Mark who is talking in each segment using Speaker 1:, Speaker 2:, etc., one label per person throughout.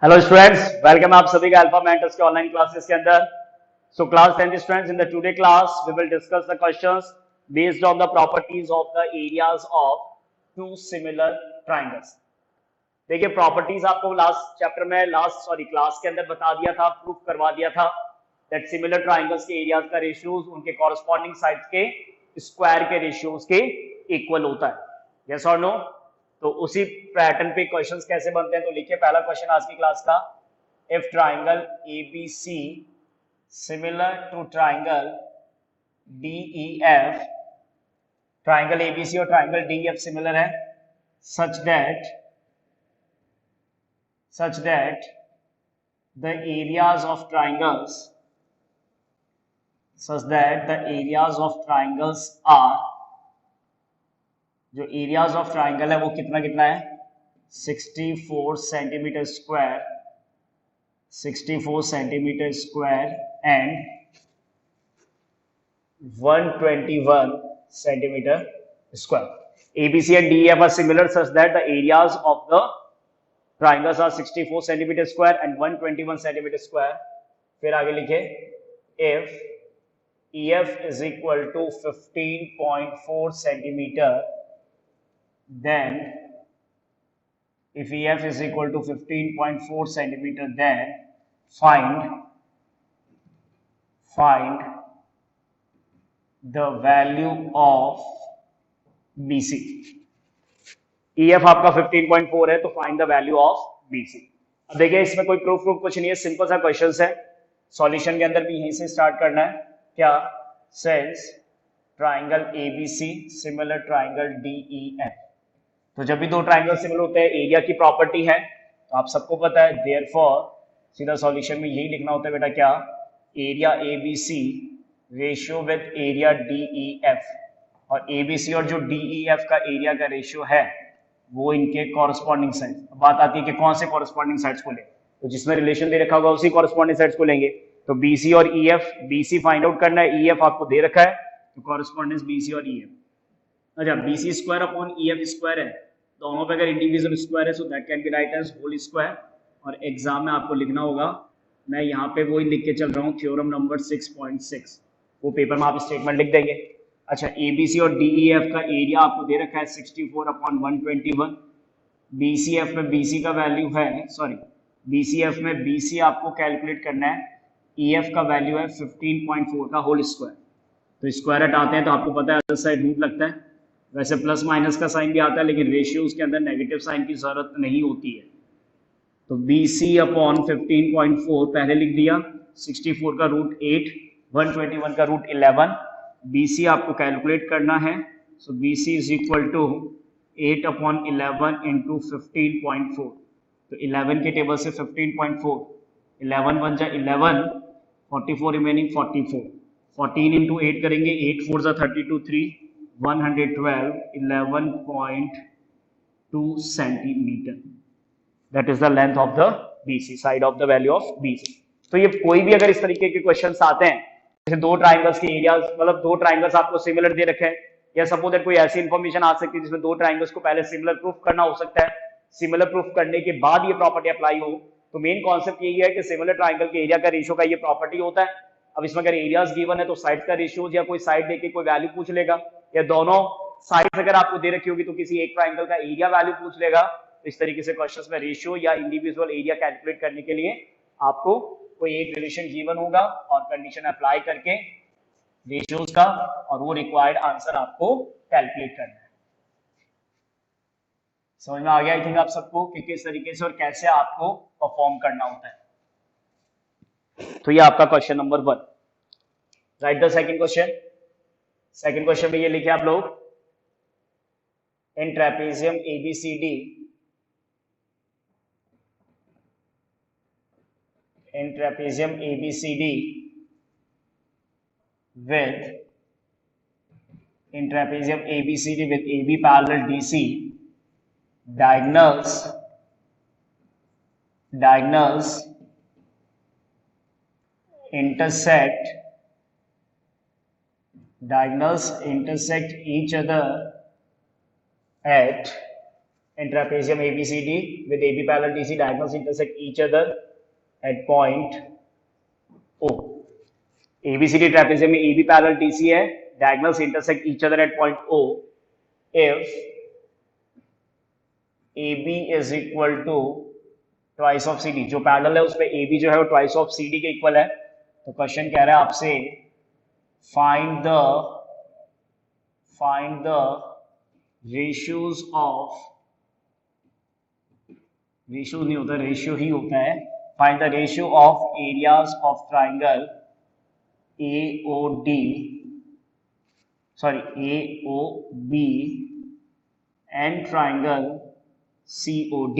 Speaker 1: Hello students, welcome आप सभी का अल्फा मेंटर्स के ऑनलाइन क्लासेस के अंदर। So class 10th students, in the today class we will discuss the questions based on the properties of the areas of two similar triangles. देखिए, properties आपको last class के अंदर बता दिया था, प्रूफ करवा दिया था दैट सिमिलर ट्रायंगल्स के एरियाज का रेशियोज उनके कॉरस्पॉन्डिंग साइड्स के स्क्वायर के रेशियोज के इक्वल होता है। यस और नो? तो उसी पैटर्न पे क्वेश्चंस कैसे बनते हैं, तो लिखिए पहला क्वेश्चन आज की क्लास का। If triangle ABC similar to triangle DEF, triangle ABC और ट्राइंगल डीईएफ सिमिलर है such that the areas of triangles are, जो एरियाज ऑफ ट्राइंगल है वो कितना कितना है 64 centimetre square and 121 centimetre square. ABC and DF are similar such that the areas of the triangles are 64 centimetre square and 121 centimetre square. फिर आगे लिखे if EF is equal to 15.4 centimeter, then if EF is equal to 15.4 centimeter, then find the value of BC. EF आपका 15.4 है, तो find the value of BC। अब देखिए, इसमें कोई प्रूफ कुछ नहीं है, सिंपल सा क्वेश्चन है। सॉल्यूशन के अंदर भी यहीं से स्टार्ट करना है। क्या? Sense triangle ABC similar triangle DEF. तो जब भी दो ट्राइंगल सिमिलर होते हैं, एरिया की प्रॉपर्टी है, तो आप सबको पता है, देयरफॉर सीधा सॉल्यूशन में यही लिखना होता है बेटा, क्या? Area ABC ratio with area DEF, और एबीसी और जो डीईएफ का एरिया का रेशियो है वो इनके कॉरस्पॉन्डिंग साइड। बात आती है कि कौन से कॉरस्पॉन्डिंग साइड्स को लें, तो जिसमें रिलेशन दे रखा होगा उसी कॉरस्पॉन्डिंग साइड्स को लेंगे। तो BC और EF, BC फाइंड आउट करना है, EF आपको दे रखा है, तो कॉरस्पॉन्डेंस BC और EF। अच्छा, BC square upon EF square है, दोनों पे अगर इंडिविजुअल स्क्वायर है, so that can be write as whole square. और एग्जाम में आपको लिखना होगा, मैं यहाँ पे वही लिख के चल रहा हूँ, थ्योरम नंबर 6.6, वो पेपर में आप स्टेटमेंट लिख देंगे। अच्छा, ABC और DEF का एरिया आपको दे रखा है 64 अपॉन 121। BCF में BC का वैल्यू है, BCF में BC आपको कैलकुलेट करना है, EF का वैल्यू है 15.4 का होल स्क्वायर। तो स्क्वायर हटाते हैं तो आपको पता है अदर साइड रूट लगता है। वैसे प्लस माइनस का साइन भी आता है, लेकिन रेशियो के अंदर नेगेटिव साइन की जरूरत नहीं होती है। तो BC अपॉन 15.4 पहले लिख दिया, 64 का रूट 8, 121 का रूट 11। BC आपको कैलकुलेट करना है, so BC is equal to 8 upon 11 into 15.4। तो 11 के टेबल से 15.4, 11 बन जाए 11, 44 रिमेनिंग 44, 14 इंटू 8 करेंगे, 8 4 जा 32, 3 112, 11.2 centimetre. That is the length of the BC, side of the value of BC। तो ये कोई भी अगर इस तरीके के क्वेश्चंस आते हैं, जैसे दो ट्राइंगल्स के एरिया, मतलब दो ट्राइंगल्स आपको सिमिलर दे रखे हैं, या सपोज दैट कोई ऐसी इंफॉर्मेशन आ सकती है जिसमें दो ट्राइंगल्स को पहले सिमिलर प्रूफ करना हो सकता है, सिमिलर प्रूफ करने के बाद ये प्रॉपर्टी अप्लाई हो। तो मेन कॉन्सेप्ट यही है कि सिमिलर ट्राइंगल के एरिया का रेशियो का ये प्रॉपर्टी होता है। अब इसमें अगर एरियाज गिवन है तो साइड का रेशियो, या कोई साइड देके कोई वैल्यू पूछ लेगा, या दोनों साइड्स अगर आपको दे रखी होगी तो किसी एक ट्राइंगल का एरिया वैल्यू पूछ लेगा। तो इस तरीके से क्वेश्चंस में रेशियो या इंडिविजुअल एरिया कैलकुलेट करने के लिए आपको कोई एक रिलेशन गिवन होगा और कंडीशन अप्लाई करके रेशियोज का और वो रिक्वायर्ड आंसर आपको कैलकुलेट करना है। समझ में आ गया आई थिंक आप सबको कि किस तरीके से और कैसे आपको परफॉर्म करना होता है। तो ये आपका question number 1। Right the second question. Second question में ये लिखे आप लोग, इन trapezium ABCD with AB parallel DC, diagonals intersect each other at in trapezium ABCD with AB parallel DC, diagonals intersect each other at point O. ABCD trapezium में AB parallel DC है, diagonals intersect each other at point O if AB is equal to twice of CD. जो parallel है उसमें AB जो है वो twice of CD के equal है. तो क्वेश्चन कह रहा है आपसे find the ratios of, ratios नहीं होता, रेशियो ही होता है. Find the ratio of areas of triangle AOB and triangle COD.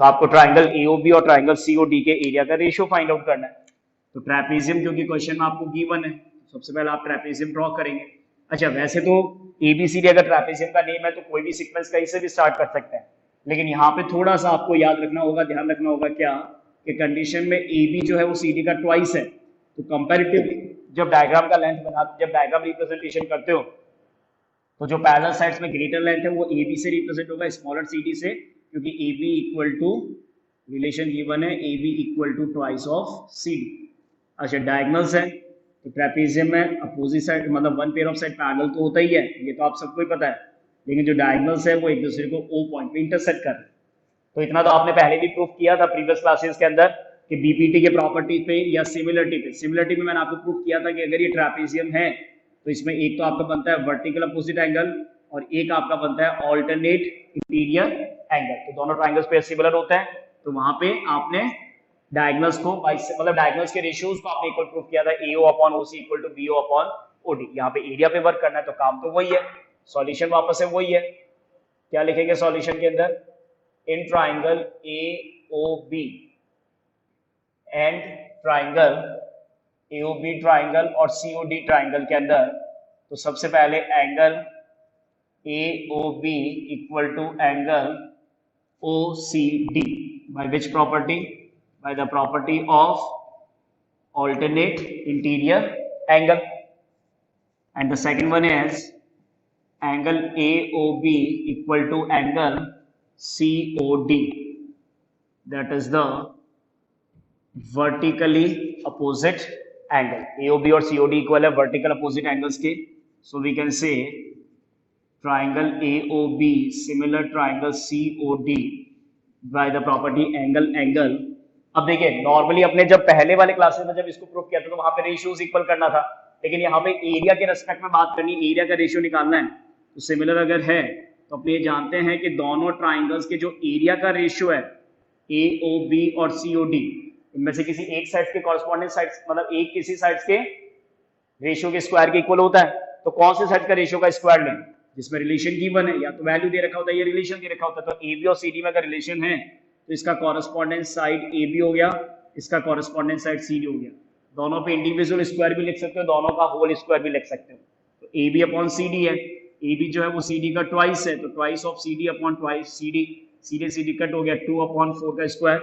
Speaker 1: तो आपको ट्राइंगल AOB और ट्राइंगल COD के एरिया का रेशियो फाइंड आउट करना है. तो ट्रेपेजियम क्योंकि क्वेश्चन में आपको गिवन है, सबसे पहले आप ट्रेपेजियम ड्रॉ करेंगे. अच्छा, वैसे तो ABCD अगर ट्रेपेजियम का नेम है तो कोई भी सीक्वेंस कहीं से भी स्टार्ट कर सकते हैं, लेकिन यहाँ पे थोड़ा सा आपको याद रखना होगा, ध्यान रखना होगा क्या कि कंडीशन में AB जो है वो CD का ट्वाइस है. तो कंपैरेटिवली जब डायग्राम का लेंथ बनाते, जब डायग्राम रिप्रेजेंटेशन करते हो तो जो पैरेलल साइड्स में ग्रेटर लेंथ है वो AB से रिप्रेजेंट होगा स्मॉलर CD से, क्योंकि AB equal to, relation given है AB equal to twice of CD. अच्छा, डायगोनल्स है तो ट्रेपेजियम में अपोजिट साइड मतलब one pair of side parallel तो होता ही है, ये तो आप सबको ही पता है, लेकिन जो डायगोनल्स है वो एक दूसरे को O पॉइंट पे इंटरसेक्ट कर रहे हैं. तो इतना तो आपने पहले भी प्रूफ किया था प्रीवियस क्लासेस के अंदर कि बीपीटी के प्रॉपर्टी पे या सिमिलरिटी में मैंने आपको प्रूफ किया था कि अगर ये ट्रेपेजियम है तो इसमें एक तो आपका बनता है वर्टिकल अपोजिट एंगल और एक आपका बनता है ऑल्टरनेट इंटीरियर एंगल. तो दोनों ट्राइंगल्स पे सिमिलर होते हैं, तो वहां पे आपने डायगोनल्स को मतलब डायगोनल्स के रेशियोज को आपने इक्वल प्रूफ किया था AO upon OC equal to BO upon OD. यहाँ पे एरिया पे वर्क करना है तो काम तो वही है, सॉल्यूशन वापस से वही है. क्या लिखेंगे सॉल्यूशन के अंदर? In triangle AOB and triangle AOB triangle और COD ट्राइंगल के अंदर तो सबसे पहले angle AOB equal to angle OCD by which property? By the property of alternate interior angle. And the second one is angle AOB equal to angle COD, that is the vertically opposite angle. AOB और COD equal है vertical opposite angles के, so we can say triangle AOB similar triangle COD by the property angle. अब देखिए normally अपने जब पहले वाले classes में जब इसको प्रूव किया था तो वहां पे रेशियोज इक्वल करना था, लेकिन यहाँ पे एरिया के रेस्पेक्ट में बात करनी, एरिया का रेशियो निकालना है. तो सिमिलर अगर है तो अपने जानते हैं कि दोनों ट्राइंगल्स के जो एरिया का रेशियो है AOB और COD, इनमें से किसी एक साइड के कॉरेस्पॉन्डिंग साइड मतलब एक किसी साइड के रेशियो के स्क्वायर के इक्वल होता है. तो कौन से साइड का रेशियो का स्क्वायर लें जिसमें रिलेशन गिवन है, या तो वैल्यू दे रखा होता है या रिलेशन दे रखा होता है. तो AB और CD में अगर रिलेशन है तो इसका कॉरेस्पॉन्डेंट साइड AB हो गया, इसका कॉरेस्पॉन्डेंट साइड CD हो गया. दोनों पे इंडिविजुअल स्क्वायर भी लिख सकते हो, दोनों का होल स्क्वायर भी लिख सकते हो. तो AB अपॉन CD है, AB जो है वो CD का ट्वाइस है, तो twice of CD upon twice CD, CD cut हो गया 2 अपॉन 4 का स्क्वायर,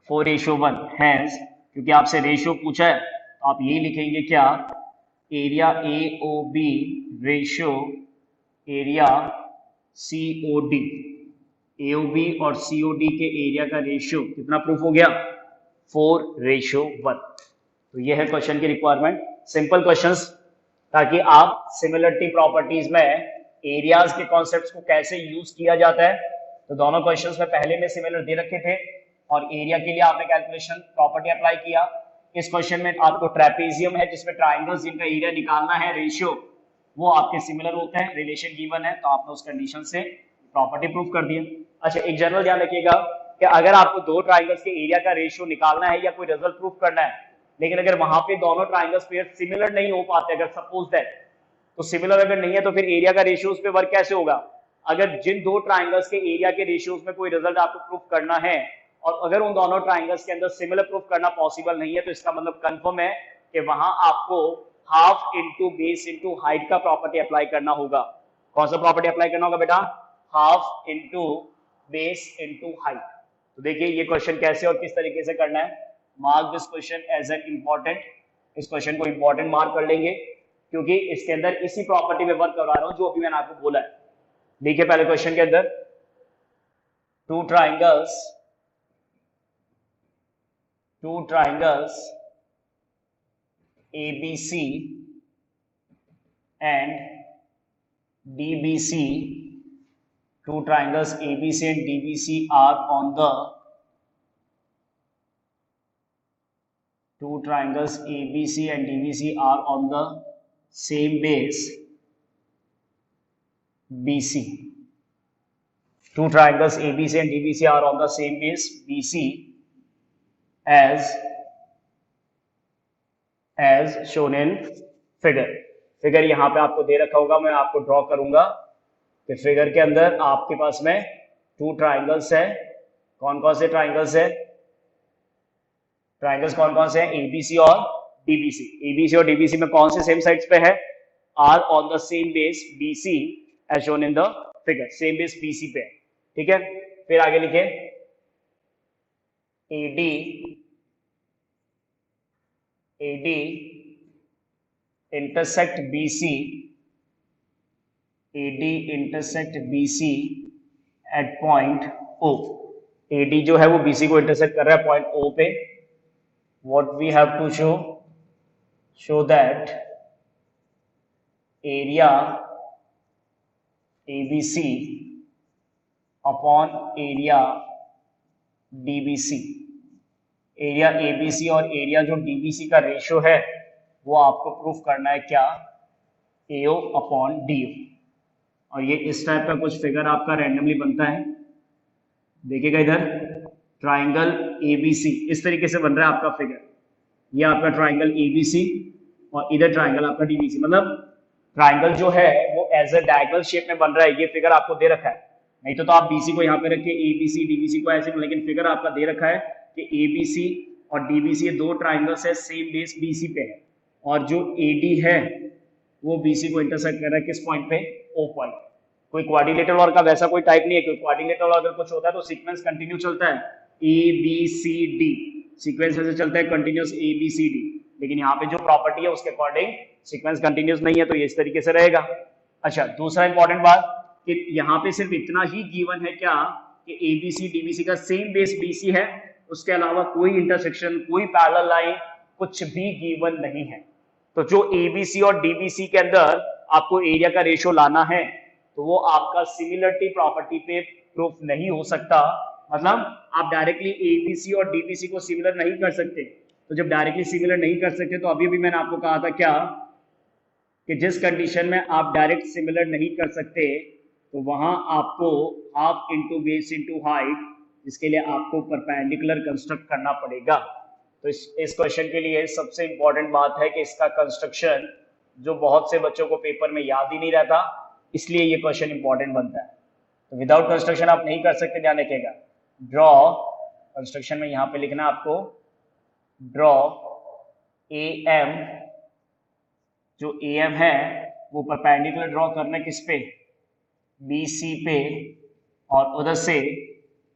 Speaker 1: 4:1. हैंस क्योंकि आपसे रेशियो पूछा है तो आप यही लिखेंगे क्या, area AOB ratio area COD. AOB और COD के एरिया का रेशियो कितना प्रूफ हो गया? 4:1. तो ये है क्वेश्चन की रिक्वायरमेंट, सिंपल क्वेश्चंस, ताकि आप सिमिलरिटी प्रॉपर्टीज में एरियाज के कॉन्सेप्ट्स को कैसे यूज किया जाता है. तो दोनों क्वेश्चंस में पहले में सिमिलर दे रखे थे और एरिया के लिए आपने कैलकुलेशन प्रॉपर्टी अप्लाई किया. इस क्वेश्चन में आपको ट्रेपेजियम है जिसमें ट्राइंगल्स जिनका एरिया निकालना है रेशियो वो आपके सिमिलर होते हैं, रिलेशन गिवन है, तो आपने उस कंडीशन से प्रॉपर्टी प्रूफ कर दिया. अच्छा, एक जनरल ध्यान रखिएगा कि अगर आपको दो ट्राइंगल्स के एरिया का रेशियो निकालना है या कोई रिजल्ट प्रूफ करना है, लेकिन अगर वहां पे दोनों ट्राइंगल्स पेयर सिमिलर नहीं हो पाते, अगर सपोज दैट, तो सिमिलर अगर नहीं है तो फिर एरिया का रेशियो उस पे वर्क कैसे होगा? अगर जिन दो ट्राइंगल्स के एरिया के रेशियोज में कोई रिजल्ट आपको प्रूफ करना है और अगर उन दोनों ट्राइंगल्स के अंदर सिमिलर प्रूफ करना पॉसिबल नहीं है, तो इसका मतलब कंफर्म है कि वहां आपको half into base into height का प्रॉपर्टी अप्लाई करना होगा. कौन सा प्रॉपर्टी अप्लाई करना होगा बेटा? Half into base into height. तो देखिए ये क्वेश्चन कैसे और किस तरीके से करना है. Mark this question as an important. इस क्वेश्चन को इंपॉर्टेंट मार्क कर लेंगे क्योंकि इसके अंदर इसी प्रॉपर्टी में वर्क करवा रहा हूं जो अभी मैंने आपको बोला है. देखिए पहले क्वेश्चन के अंदर two triangles ABC and DBC, two triangles ABC and DBC are on the same base BC. Two triangles ABC and DBC are on the same base BC as shown in figure. Figure यहाँ पे आपको दे रखा होगा, मैं आपको draw करूंगा कि figure के अंदर आपके पास में टू ट्राइंगल्स है। कौन कौन से ट्राइंगल्स है? ट्राइंगल्स कौन कौन से हैं? एबीसी और डीबीसी। एबीसी और डीबीसी में कौन से सेम साइड्स पे है? Are on the same base BC as shown in the figure. Same base BC पे है, ठीक है। फिर आगे लिखे AD intersect BC at point O। AD जो है वो BC को इंटरसेक्ट कर रहा है पॉइंट O पे। What we have to show that area ABC upon area DBC। Area ABC और एरिया जो DBC का रेशियो है वो आपको प्रूफ करना है क्या? AO upon DO। और ये इस टाइप का कुछ फिगर आपका रैंडमली बनता है। देखिएगा इधर ट्राइंगल ABC इस तरीके से बन रहा है आपका फिगर। ये आपका ट्राइंगल ABC और इधर ट्राइंगल आपका DBC। मतलब ट्राइंगल जो है वो एज अ डायगोनल शेप में बन रहा है। ये फिगर आपको दे रखा है, नहीं तो आप BC को यहाँ पे रख के ABC DBC को ऐसे, लेकिन फिगर आपका दे रखा है कि ABC और DBC ये दो ट्राइंगल्स है, सेम बेस BC पे है, और जो AD है वो BC को इंटरसेक्ट कर रहा है किस पॉइंट पे? O point. कोई क्वाड्रिलेटरल और का वैसा कोई टाइप नहीं है। कोई क्वाड्रिलेटरल अगर कुछ होता है तो सीक्वेंस कंटिन्यू चलता है, ABCD सीक्वेंस ऐसे चलता है कंटिन्यूस ABCD, लेकिन यहाँ पे जो प्रॉपर्टी है उसके अकॉर्डिंग सीक्वेंस कंटिन्यूस नहीं है, तो ये इस तरीके से रहेगा। अच्छा, दूसरा इंपॉर्टेंट बात कि यहाँ पे सिर्फ इतना ही गिवन है क्या कि ABC DBC का सेम बेस BC है, उसके अलावा कोई इंटरसेक्शन, कोई पैरेलल लाइन, कुछ भी गिवन नहीं है। तो जो ABC और DBC के अंदर आपको एरिया का रेशियो लाना है तो वो आपका सिमिलरिटी प्रॉपर्टी पे प्रूफ नहीं हो सकता। मतलब आप डायरेक्टली ABC और DBC को सिमिलर नहीं कर सकते। तो जब डायरेक्टली सिमिलर नहीं कर सकते तो अभी भी मैंने आपको कहा था क्या कि जिस कंडीशन में आप डायरेक्ट सिमिलर नहीं कर सकते तो वहां आपको half into base into height, इसके लिए आपको परपेंडिकुलर कंस्ट्रक्ट करना पड़ेगा। तो इस क्वेश्चन के लिए सबसे इंपॉर्टेंट बात है कि इसका कंस्ट्रक्शन जो बहुत से बच्चों को पेपर में याद ही नहीं रहता, इसलिए ये क्वेश्चन इंपॉर्टेंट बनता है। तो विदाउट कंस्ट्रक्शन आप नहीं कर सकते, ध्यान रखिएगा। ड्रॉ कंस्ट्रक्शन में यहाँ पे लिखना आपको ड्रॉ AM, जो AM है वो परपेंडिकुलर ड्रॉ करना है किस पे? BC पे, और उधर से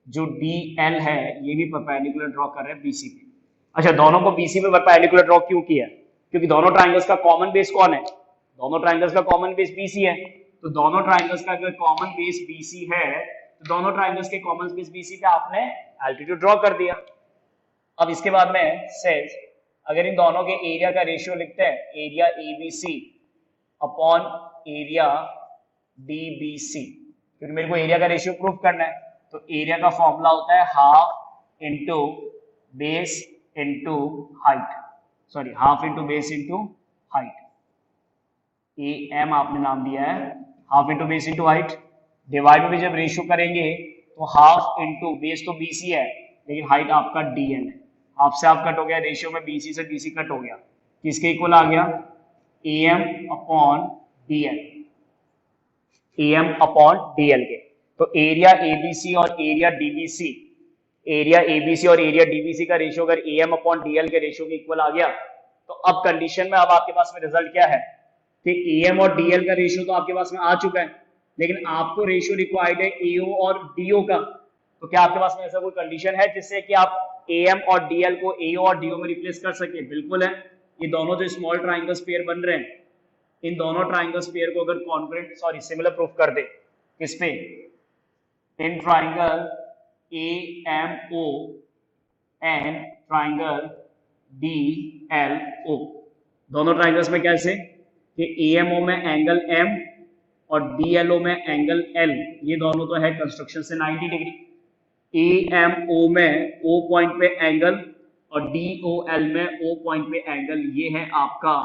Speaker 1: जो DL है ये भी परपेंडिकुलर ड्रॉ कर रहे हैं BC पे। अच्छा, दोनों को BC पे परपेंडिकुलर ड्रॉ क्यों किया? क्योंकि दोनों ट्राइंगल्स का कॉमन बेस कौन है? दोनों ट्राइंगल्स का कॉमन बेस BC है। तो दोनों ट्राइंगल्स का अगर कॉमन बेस BC है तो दोनों ट्राइंगल्स के कॉमन बेस BC पे आपने एल्टीट्यूड ड्रॉ कर दिया। अब इसके बाद में सेज अगर इन दोनों के एरिया का रेशियो लिखते हैं, area ABC upon area DBC, क्योंकि मेरे को एरिया का रेशियो प्रूफ करना है। तो एरिया का फॉर्मूला होता है half into base into height, sorry half into base into height. AM आपने नाम दिया है, half into base into height. Divide में जब रेशियो करेंगे तो हाफ इंटू बेस तो BC है लेकिन हाइट आपका DL है। हाफ से हाफ कट हो गया, रेशियो में BC से BC कट हो गया, किसके इक्वल आ गया? AM upon DL, AM upon DL के। तो एरिया ABC और एरिया DBC, एरिया ABC और एरिया DBC का रेशियो अगर AM अपॉन DL के रेशियो के इक्वल आ गया तो अब कंडीशन में अब आपके पास में रिजल्ट क्या है कि AM और DL का रेशियो तो आपके पास में आ चुका है, लेकिन आपको रेशियो रिक्वायर्ड है AO और DO का। तो क्या आपके पास में ऐसा कोई कंडीशन है जिससे कि आप AM और DL को AO और DO में रिप्लेस कर सके? बिल्कुल है। ये दोनों जो स्मॉल ट्राइंगल्स पेयर बन रहे हैं, इन दोनों ट्राइंगल्स पेयर को अगर कॉन्ग्रुएंट सिमिलर प्रूफ कर दे किस पे, in triangle AMO and triangle DLO। दोनों ट्राइंगल्स में कैसे कि AMO में एंगल M और DLO में एंगल L, ये दोनों तो है कंस्ट्रक्शन से 90 डिग्री। AMO में O पॉइंट पे एंगल और DOL में O पॉइंट पे एंगल, ये है आपका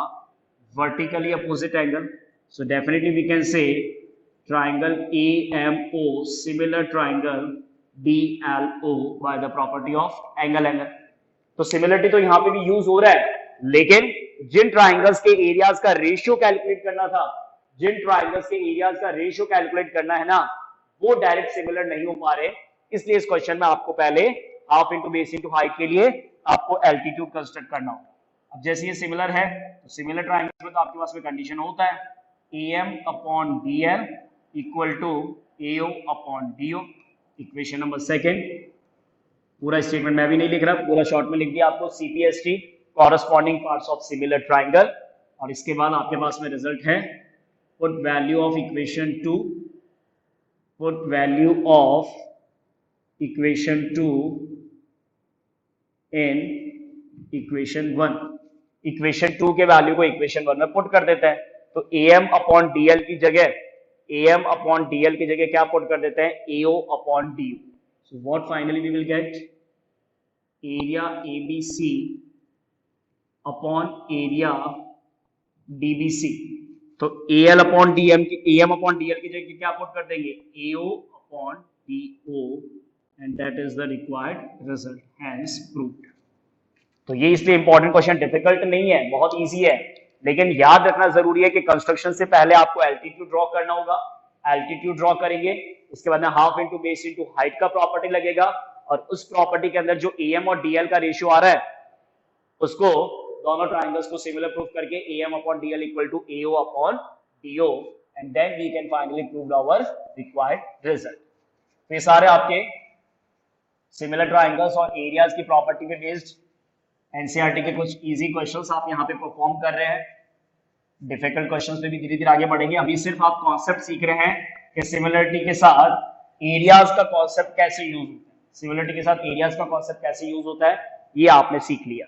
Speaker 1: vertically opposite angle. So definitely we can say triangle AMO similar triangle DLO by the property of angle। तो सिमिलरिटी तो यहां पे भी यूज हो रहा है, लेकिन जिन ट्राइंगल्स के एरियाज का रेशियो कैलकुलेट करना था, जिन ट्राइंगल्स के एरियाज का रेशियो कैलकुलेट करना है ना, वो डायरेक्ट सिमिलर नहीं हो पा रहे। इसलिए इस क्वेश्चन में आपको पहले half into base into height के लिए आपको एल्टीट्यूड कंस्ट्रक्ट करना होगा। अब जैसे ये सिमिलर है तो सिमिलर ट्राइंगल्स में तो आपके पास में कंडीशन होता है AM upon DL equal to AO upon DO। Equation number second, पूरा स्टेटमेंट मैं भी नहीं लिख रहा, पूरा शॉर्ट में लिख दिया आपको, CPST corresponding parts of similar triangle. और इसके बाद आपके पास में रिजल्ट है put value of equation 2, put value of equation 2 in equation 1। Equation 2 के वैल्यू को इक्वेशन 1 में पुट कर देते हैं। तो AM अपॉन DL की जगह, AM अपॉन DL की जगह क्या पुट कर देते हैं, AO upon DO। So what finally we will get, area ABC upon area DBC। तो AL अपॉन DM की, AM अपॉन DL की जगह क्या पुट कर देंगे, AO upon DO, and that is the required result, hence proved. तो ये इसलिए इंपॉर्टेंट क्वेश्चन, डिफिकल्ट नहीं है, बहुत इजी है, लेकिन याद रखना जरूरी है कि कंस्ट्रक्शन से पहले आपको एल्टीट्यूड ड्रॉ करना होगा। एल्टीट्यूड ड्रॉ करेंगे, उसके बाद में half into base into height का प्रॉपर्टी लगेगा, और उस प्रॉपर्टी के अंदर जो AM और DL का रेशियो आ रहा है उसको दोनों ट्राइंगल्स को सिमिलर प्रूफ करके AM upon DL equal to AO upon DO, and then we can finally prove our required result. तो ये सारे आपके सिमिलर ट्राइंगल्स और एरियाज की प्रॉपर्टी पे बेस्ड एनसीईआरटी के कुछ इजी क्वेश्चंस आप यहाँ पे परफॉर्म कर रहे हैं। डिफिकल्ट क्वेश्चंस पे भी धीरे धीरे आगे बढ़ेंगे। अभी सिर्फ आप कॉन्सेप्ट सीख रहे हैं कि सिमिलरिटी के साथ एरियाज का कॉन्सेप्ट कैसे यूज होता है, सिमिलरिटी के साथ एरियाज का कॉन्सेप्ट कैसे यूज होता है, ये आपने सीख लिया।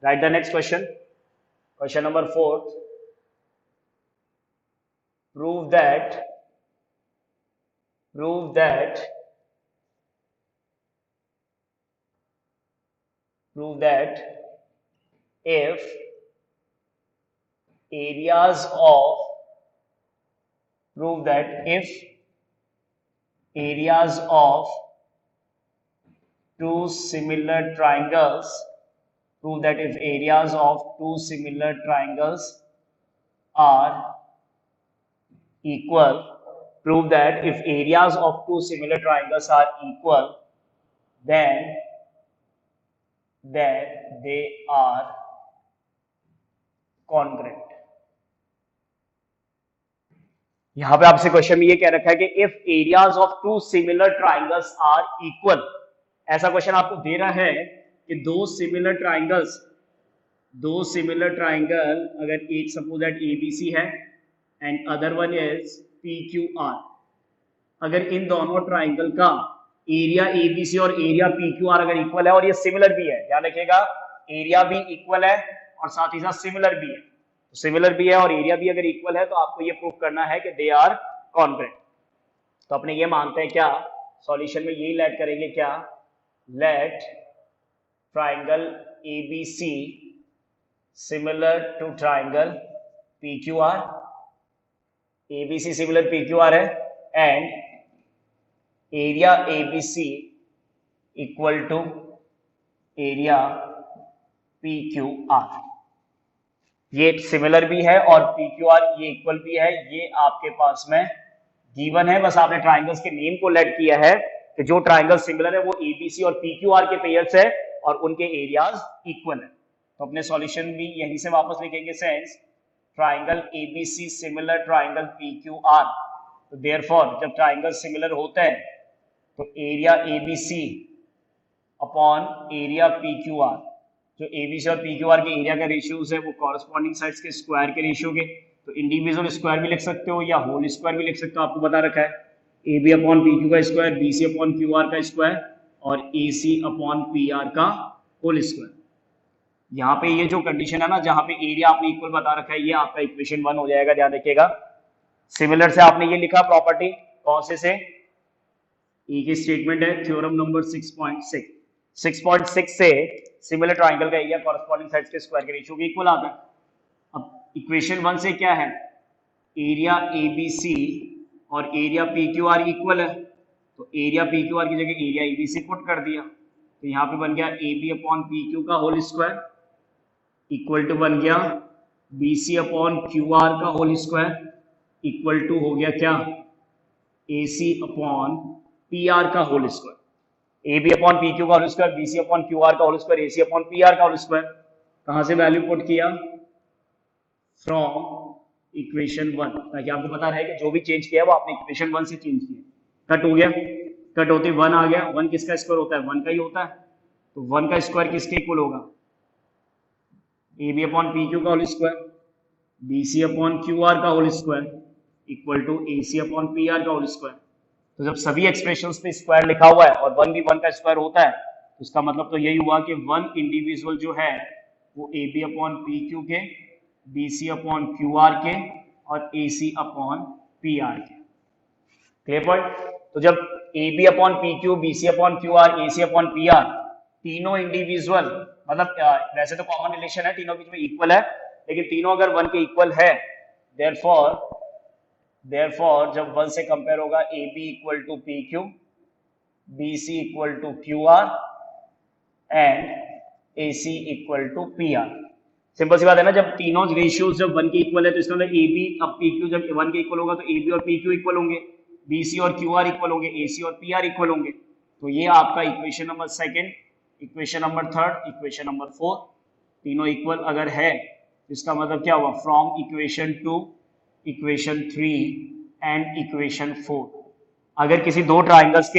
Speaker 1: Right the next question, question number 4, prove that if areas of two similar triangles are equal, prove that if areas of two similar triangles are equal, then they are congruent। यहां पे आपसे question में ये कह रखा है कि if areas of two similar triangles are equal, ऐसा क्वेश्चन आपको दे रहा है कि दो सिमिलर ट्राइंगल अगर एक सपोज दैट ABC है and other one is PQR, अगर इन दोनों ट्राइंगल का एरिया ABC और एरिया PQR अगर इक्वल है और ये सिमिलर भी है, ध्यान रखिएगा एरिया भी इक्वल है और साथ ही साथ सिमिलर भी है, सिमिलर भी है और एरिया भी अगर इक्वल है तो आपको ये प्रूव करना है कि दे आर कॉन्ग्रुएंट। तो अपने ये मानते हैं क्या, सॉल्यूशन में यही लेट करेंगे क्या, let triangle ABC similar to triangle PQR, ABC similar PQR है, and area ABC equal to area PQR। ये सिमिलर भी है और PQR ये इक्वल भी है, ये आपके पास में गिवन है, बस आपने ट्राइंगल्स के नेम को लेट किया है कि जो ट्राइंगल सिमिलर है वो ABC और PQR के पेयर्स है और उनके एरियाज इक्वल है। तो अपने सॉल्यूशन भी यहीं से वापस लिखेंगे, sense triangle ABC similar triangle PQR। तो देयरफॉर जब ट्राइंगल सिमिलर होता है तो area ABC upon area PQR, जो ABC और PQR के एरिया का रेशियोज है वो कॉरस्पॉन्डिंग साइड्स के स्क्वायर के रेशियो के, तो इंडिविजुअल स्क्वायर भी लिख सकते हो या होल स्क्वायर भी लिख सकते हो, आपको बता रखा है। A B upon P Q का square, B C upon Q R का स्क्वायर और A C upon P R का होल स्क्वायर। यहाँ पे ये जो कंडीशन है ना, जहाँ पे एरिया आपने इक्वल बता रखा है, ये आपका इक्वेशन 1 हो जाएगा, ध्यान रखिएगा। सिमिलर से आपने ये लिखा प्रॉपर्टी, कौन से ई की स्टेटमेंट है थ्योरम नंबर 6.6। 6.6 से सिमिलर ट्राइंगल का एरिया कॉरेस्पॉन्डिंग साइड्स के स्क्वायर के रेशियो के इक्वल आता है। अब इक्वेशन 1 से क्या है, एरिया ए बी सी और area P Q R equal है, तो एरिया पी क्यू आर की जगह area A B C put कर दिया, तो यहाँ पे बन गया A B upon P Q का होल स्क्वायर इक्वल टू बन गया B C upon Q R का होल स्क्वायर इक्वल टू हो गया क्या, A C upon P R का whole square. A B upon P Q का whole square, B C upon Q R का whole square, A C upon P R का whole square. कहाँ से value put किया, फ्रॉम इक्वेशन 1, ताकि आपको पता रहे कि जो भी चेंज किया वो आपने इक्वेशन 1 से चेंज किया। कट हो गया, कट होते 1 आ गया, 1 किसका स्क्वायर होता है, 1 का ही होता है, तो 1 का स्क्वायर किसके इक्वल होगा, A B upon P Q का whole square, B C upon Q R का whole square equal to A C upon P R का होल स्क्वायर। तो जब सभी एक्सप्रेशंस पे स्क्वायर लिखा हुआ है और 1 भी 1 का स्क्वायर होता है, तो इसका मतलब तो यही हुआ कि 1 इंडिविजुअल जो है वो A B upon P Q के, B C upon Q R के और A C upon P R के। Clear point. तो जब A B upon P Q, B C upon Q R, A C upon P R तीनों individual, मतलब वैसे तो कॉमन रिलेशन है, तीनों बीच में इक्वल है, लेकिन तीनों अगर 1 के इक्वल है, देयरफॉर जब 1 से कंपेयर होगा A B equal to P Q, B C equal to Q R and A C equal to P R. Simple सी बात है ना, जब तीनों रेशियोज जब 1 के इक्वल है तो इसका मतलब ए बी अब पी क्यू जब 1 के इक्वल होगा तो ए बी और पी क्यू इक्वल होंगे, बी सी और क्यू आर इक्वल होंगे, ए सी और पी आर इक्वल होंगे। तो ये आपका equation number 2, equation number 3, equation number 4 तीनों इक्वल अगर है, इसका मतलब क्या हुआ, from equation 2, equation 3 and equation 4 अगर किसी दो ट्राइंगल्स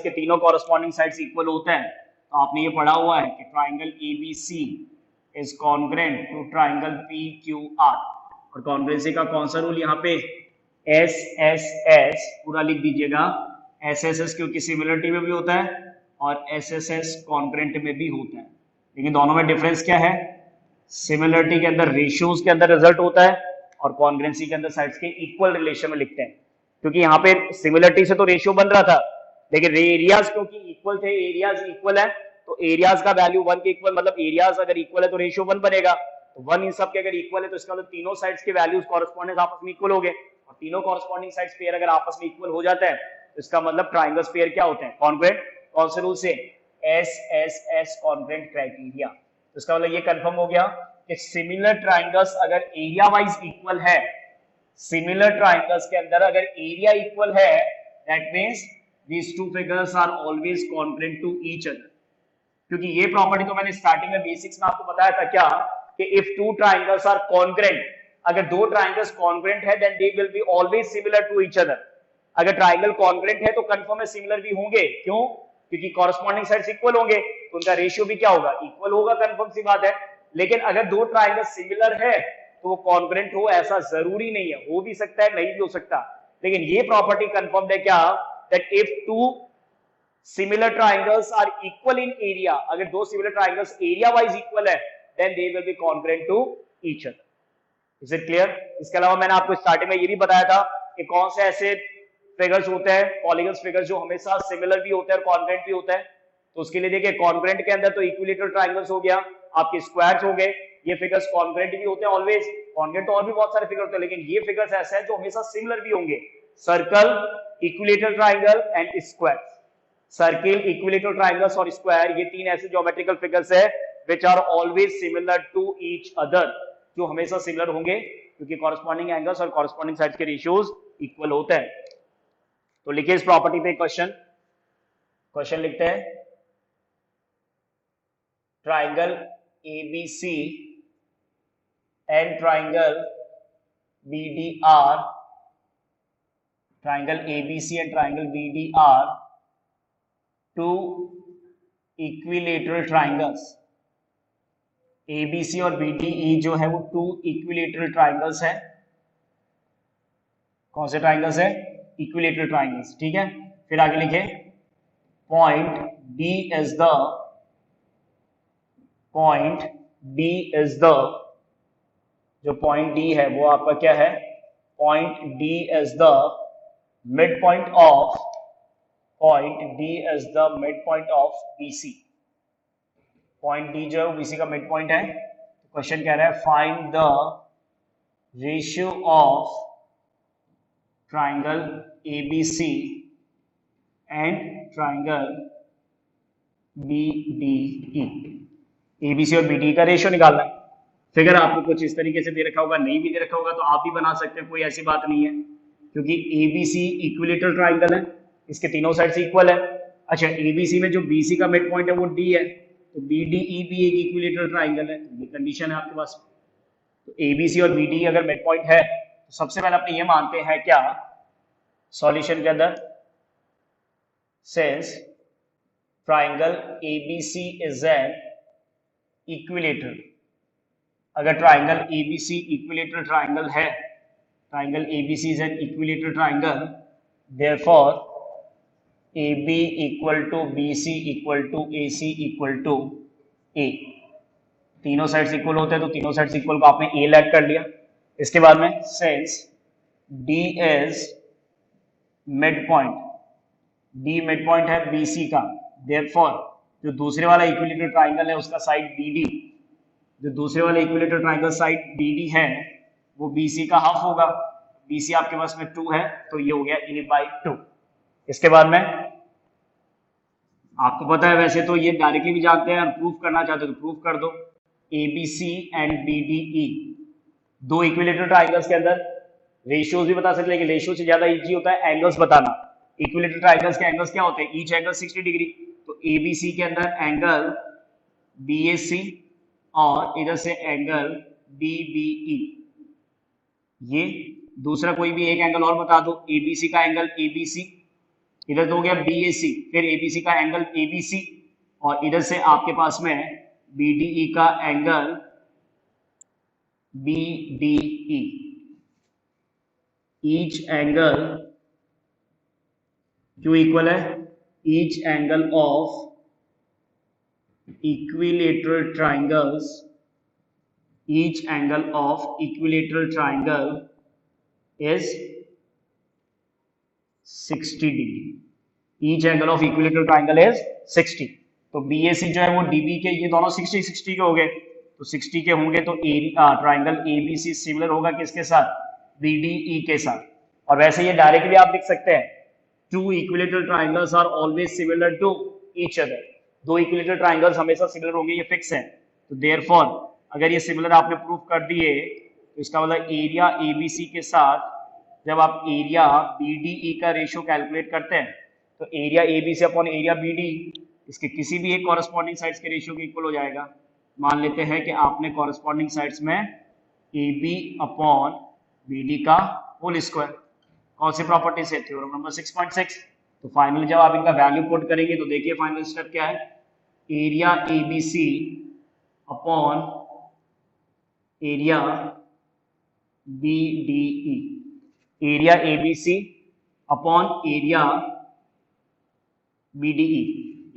Speaker 1: के तीनों कॉरेस्पॉन्डिंग साइड्स इक्वल होते हैं, तो आपने ये पढ़ा हुआ है कि triangle ABC is congruent to triangle PQR, और कॉन्ग्रेंसी का कौन सा रूल यहाँ पे, SSS पूरा लिख दीजिएगा, SSS क्योंकि सिमिलरिटी में भी होता है और SSS कॉन्ग्रेंट में भी होता है, लेकिन दोनों में डिफरेंस क्या है, सिमिलरिटी के अंदर रेशियोज के अंदर रिजल्ट होता है और कॉन्ग्रेंसी के अंदर साइड्स के इक्वल रिलेशन में लिखते हैं। क्योंकि यहाँ पे सिमिलरिटी से तो रेशियो बन रहा था, लेकिन एरियाज क्योंकि इक्वल थे, एरियाज इक्वल है, तो एरियाज का वैल्यू 1 के इक्वल, मतलब एरियाज अगर इक्वल है तो रेशियो 1 बनेगा, तो 1 इन सब के अगर इक्वल है तो इसका मतलब तीनों साइड्स के वैल्यूज कॉरेस्पॉन्डेंस आपस में इक्वल हो गए, और तीनों कॉरेस्पॉन्डिंग साइड्स पेयर अगर आपस में इक्वल हो जाता है तो इसका मतलब ट्राइंगल्स पेयर क्या होते हैं, कॉन्ग्रेंट। कौन से रूल से, SSS कॉन्ग्रेंट क्राइटेरिया। तो इसका मतलब ये कंफर्म हो गया कि सिमिलर ट्राइंगल्स अगर एरिया वाइज इक्वल है, सिमिलर ट्राइंगल्स के अंदर अगर एरिया इक्वल है, that means these two figures are always congruent to each other। क्योंकि ये प्रॉपर्टी तो मैंने स्टार्टिंग में बेसिक्स में आपको बताया था क्या, कि if two triangles are congruent, अगर दो ट्राइंगल्स कॉन्ग्रेंट है then they will be always similar to each other। अगर ट्राइंगल कॉन्ग्रेंट है तो कंफर्म है सिमिलर भी होंगे, क्यों, क्योंकि कॉरेस्पॉन्डिंग साइड्स इक्वल होंगे तो उनका रेशियो भी क्या होगा, इक्वल होगा, कंफर्म सी बात है। लेकिन अगर दो ट्राइंगल सिमिलर है तो वो कॉन्ग्रेंट हो ऐसा जरूरी नहीं है, हो भी सकता है नहीं भी हो सकता, लेकिन ये प्रॉपर्टी कंफर्म है क्या, that if two similar triangles are equal in area, अगर दो similar triangles area wise equal है then they will be congruent to each other। Is it clear? इसके अलावा मैंने आपको स्टार्टिंग में ये भी बताया था कि कौन से ऐसे फिगर्स होते हैं, पॉलीगन्स फिगर्स जो हमेशा सिमिलर भी होते हैं और कॉन्ग्रेंट भी होता है। तो उसके लिए देखिए कॉन्ग्रेंट के अंदर तो इक्विलेटरल ट्राइंगल्स हो गया, आपके स्क्वायर्स हो गए, ये फिगर्स कॉन्ग्रेंट भी होते हैं ऑलवेज, कॉन्ग्रेंट तो और भी बहुत सारे फिगर होते हैं, लेकिन ये फिगर्स ऐसे हैं जो हमेशा सिमिलर भी होंगे, circle, equilateral triangle and square. Circle, equilateral triangles और स्क्वायर, ये तीन ऐसे ज्योमेट्रिकल फिगर्स है which are always similar to each other, जो हमेशा सिमिलर होंगे क्योंकि कॉरेस्पॉन्डिंग एंगल्स और कॉरेस्पॉन्डिंग साइड्स के रेशियोज इक्वल होते हैं। तो लिखिए इस प्रॉपर्टी पे क्वेश्चन लिखते हैं, triangle ABC and triangle BDR, triangle ABC and triangle BD are two equilateral triangles। ABC और BDE जो है वो टू इक्विलेटरल ट्राइंगल्स है, कौन से ट्राइंगल्स है? इक्विलेटरल ट्राइंगल्स, ठीक है। फिर आगे लिखे पॉइंट डी इज द जो पॉइंट डी है वो आपका क्या है? Point D is the mid point of BC. Point D जो है बीसी का मिड पॉइंट है। तो क्वेश्चन कह रहा है find the ratio of triangle ABC and triangle BDE. ABC और बीडीई का रेशियो निकालना है। फिगर आपको कुछ इस तरीके से दे रखा होगा, नहीं भी दे रखा होगा तो आप भी बना सकते हैं, कोई ऐसी बात नहीं है, क्योंकि एबीसी इक्विलेटरल ट्राइंगल है, इसके तीनों साइड इक्वल है। अच्छा, एबीसी में जो बीसी का मिड पॉइंट है वो डी है, तो बीडीई भी एक इक्विलेटरल ट्राइंगल है। ये कंडीशन है आपके पास। तो एबीसी और बीडीई अगर मिड पॉइंट है तो सबसे पहले अपने ये मानते हैं क्या सॉल्यूशन के अंदर, since triangle ABC is an equilateral. अगर ट्राइंगल एबीसी इक्विलेटरल ट्राइंगल है, triangle ABC is an equilateral triangle, therefore AB equal to BC equal to AC equal to A। तीनों साइड्स इक्वल होते हैं तो तीनों साइड्स इक्वल को आपने A add कर लिया। इसके बाद में since D is mid point, D mid point है BC का, देयरफॉर जो दूसरे वाला इक्विलेटरल ट्राइंगल है उसका साइड BD, जो दूसरे वाले इक्विलेटरल ट्राइंगल साइड BD है वो BC का हाफ होगा। BC आपके पास में 2 है तो ये हो गया A/2। इसके बाद में आपको पता है वैसे तो ये डायरेक्टली भी जानते हैं, प्रूफ करना चाहते हो तो प्रूफ कर दो। ABC एंड BDE दो इक्विलेटरल ट्राइंगल्स के अंदर रेशियोज भी बता सकते हैं, लेकिन रेशियो से ज्यादा इजी होता है एंगल्स बताना। इक्विलेटरल ट्राइंगल्स के एंगल्स क्या होते हैं? Each angle 60 degree. तो ABC के अंदर एंगल BAC और इधर से एंगल BBE। ये दूसरा कोई भी एक एंगल और बता दो। ABC का एंगल ABC, इधर तो हो गया BAC, फिर ABC का एंगल ABC और इधर से आपके पास में BDE का एंगल BDE। ईच एंगल क्यों इक्वल है? Each angle of equilateral triangles, each angle of equilateral triangle is 60 degree. Each angle of equilateral triangle is 60। तो BAC जो है वो DB के, ये दोनों 60 के हो गए, तो 60 के होंगे तो ट्राइंगल ABC सिमिलर होगा किसके साथ? BDE के साथ। और वैसे ये डायरेक्टली आप लिख सकते हैं, two equilateral triangles are always similar to each other. दो इक्विलेटरल ट्राइंगल्स हमेशा सिमिलर होंगे, ये फिक्स है। तो देयरफॉर अगर ये सिमिलर आपने प्रूफ कर दिए तो इसका मतलब एरिया ABC के साथ जब आप एरिया BDE का रेशियो कैलकुलेट करते हैं तो area ABC upon area BD इसके किसी भी एक कॉरेस्पॉन्डिंग साइड्स के रेशियो के इक्वल हो जाएगा। मान लेते हैं कि आपने कॉरेस्पॉन्डिंग साइड्स में AB अपॉन BD का होल स्क्वायर। कौन सी प्रॉपर्टी से? Theorem number 6.6। तो फाइनली जब आप इनका वैल्यू पुट करेंगे तो देखिए फाइनल स्टेप क्या है, area ABC upon area BDE। Area ABC upon area BDE।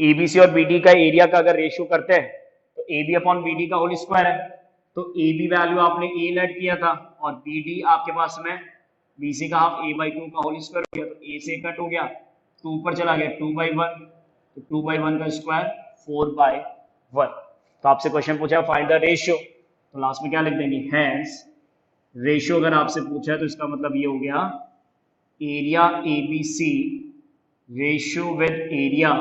Speaker 1: ABC और BD का एरिया का अगर रेशियो करते हैं तो AB अपॉन BD का होल स्क्वायर है। तो AB वैल्यू आपने A ऐड किया था और BD आपके पास में BC का हाफ A/2 का होल स्क्वायर हो गया, तो A से कट हो गया, 2 पर चला गया 2/1, तो 2/1 का स्क्वायर 4/1। तो आपसे क्वेश्चन पूछा फाइंड द रेशियो, तो लास्ट में क्या लिख देंगे? हैंस रेशियो अगर आपसे पूछा है तो इसका मतलब ये हो गया area ABC ratio with area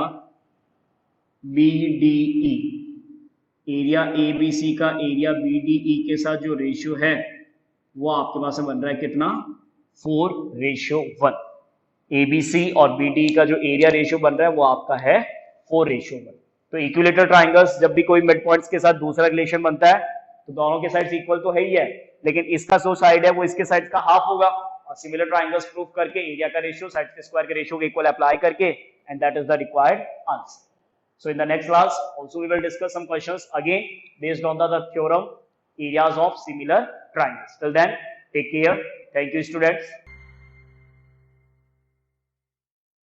Speaker 1: BDE। Area ABC का एरिया BDE के साथ जो रेशियो है वो आपके पास में बन रहा है कितना? 4:1। ABC और BDE का जो एरिया रेशियो बन रहा है वो आपका है 4:1। तो इक्विलेटरल ट्राइंगल्स जब भी कोई मिड पॉइंट्स के साथ दूसरा रिलेशन बनता है तो दोनों के साइड्स इक्वल तो है ही है, लेकिन इसका जो साइड है वो इसके साइड का हाफ होगा। और सिमिलर ट्राइंगल्स प्रूव करके एरिया का रेशियो साइड के स्क्वायर के रेशियो के इक्वल अप्लाई करके, and that is the required answer. So in the next class also we will discuss some questions again based on the theorem areas of similar triangles. Till then, take care. Thank you, students.